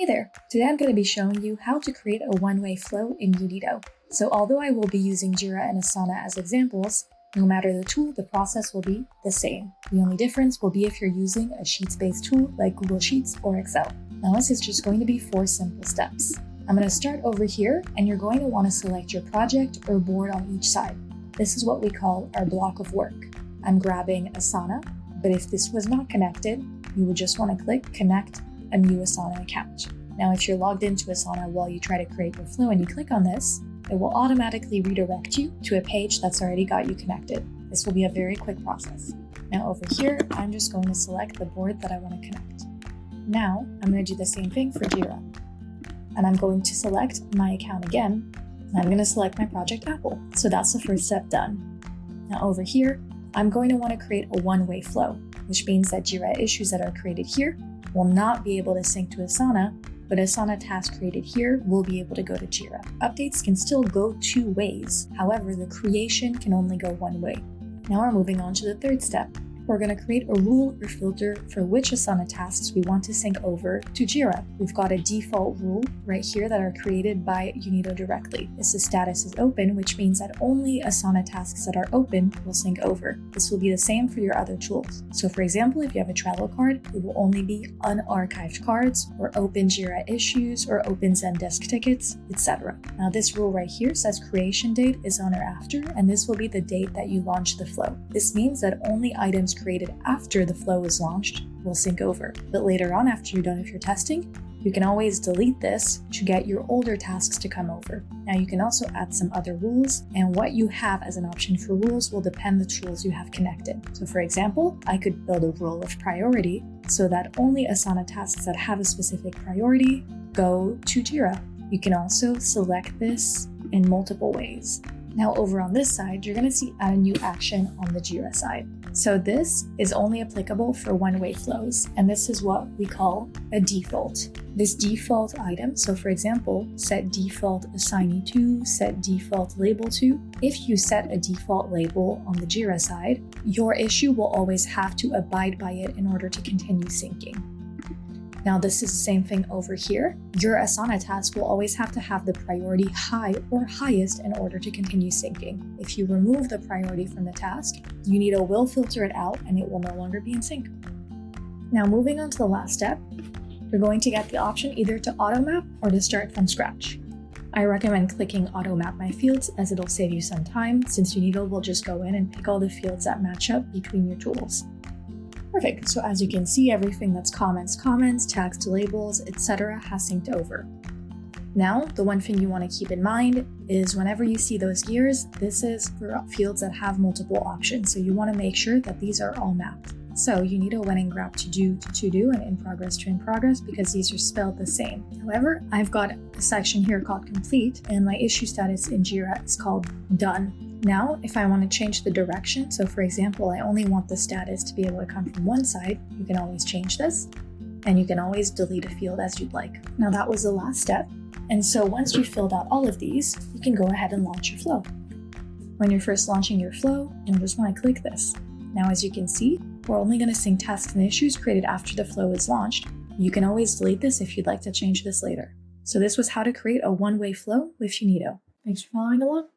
Hey there! Today I'm going to be showing you how to create a one-way flow in Unito. So although I will be using Jira and Asana as examples, no matter the tool, the process will be the same. The only difference will be if you're using a Sheets-based tool like Google Sheets or Excel. Now this is just going to be 4 simple steps. I'm going to start over here, and you're going to want to select your project or board on each side. This is what we call our block of work. I'm grabbing Asana, but if this was not connected, you would just want to click Connect a new Asana account. Now, if you're logged into Asana while you try to create your flow and you click on this, it will automatically redirect you to a page that's already got you connected. This will be a very quick process. Now over here, I'm just going to select the board that I want to connect. Now, I'm going to do the same thing for Jira. And I'm going to select my account again, and I'm going to select my project Apple. So that's the first step done. Now over here, I'm going to want to create a one-way flow, which means that Jira issues that are created here will not be able to sync to Asana, but Asana tasks created here will be able to go to Jira. Updates can still go 2 ways. However, the creation can only go 1 way. Now we're moving on to the third step. We're going to create a rule or filter for which Asana tasks we want to sync over to Jira. We've got a default rule right here that are created by Unito directly. This is status is open, which means that only Asana tasks that are open will sync over. This will be the same for your other tools. So for example, if you have a travel card, it will only be unarchived cards or open Jira issues or open Zendesk tickets, etc. Now this rule right here says creation date is on or after, and this will be the date that you launch the flow. This means that only items created after the flow is launched will sync over. But later on, after you're done with your testing, you can always delete this to get your older tasks to come over. Now you can also add some other rules, and what you have as an option for rules will depend the tools you have connected. So for example, I could build a rule of priority so that only Asana tasks that have a specific priority go to Jira. You can also select this in multiple ways. Now over on this side, you're going to see add a new action on the Jira side. So this is only applicable for one-way flows, and this is what we call a default. This default item, so for example, set default assignee to, set default label to. If you set a default label on the Jira side, your issue will always have to abide by it in order to continue syncing. Now this is the same thing over here. Your Asana task will always have to have the priority high or highest in order to continue syncing. If you remove the priority from the task, Unito will filter it out and it will no longer be in sync. Now moving on to the last step, you're going to get the option either to automap or to start from scratch. I recommend clicking automap my fields as it'll save you some time, since Unito will just go in and pick all the fields that match up between your tools. Perfect, so as you can see, everything that's comments, tags to labels, etc. has synced over. Now, the one thing you want to keep in mind is whenever you see those gears, this is for fields that have multiple options, so you want to make sure that these are all mapped. So Unito went and grabbed to do and in progress to in progress because these are spelled the same. However, I've got a section here called complete, and my issue status in Jira is called done. Now, if I want to change the direction, so for example, I only want the status to be able to come from one side, you can always change this, and you can always delete a field as you'd like. Now that was the last step, and so once you've filled out all of these, you can go ahead and launch your flow. When you're first launching your flow, you'll just want to click this. Now as you can see, we're only going to sync tasks and issues created after the flow is launched. You can always delete this if you'd like to change this later. So this was how to create a one-way flow with Unito. Thanks for following along.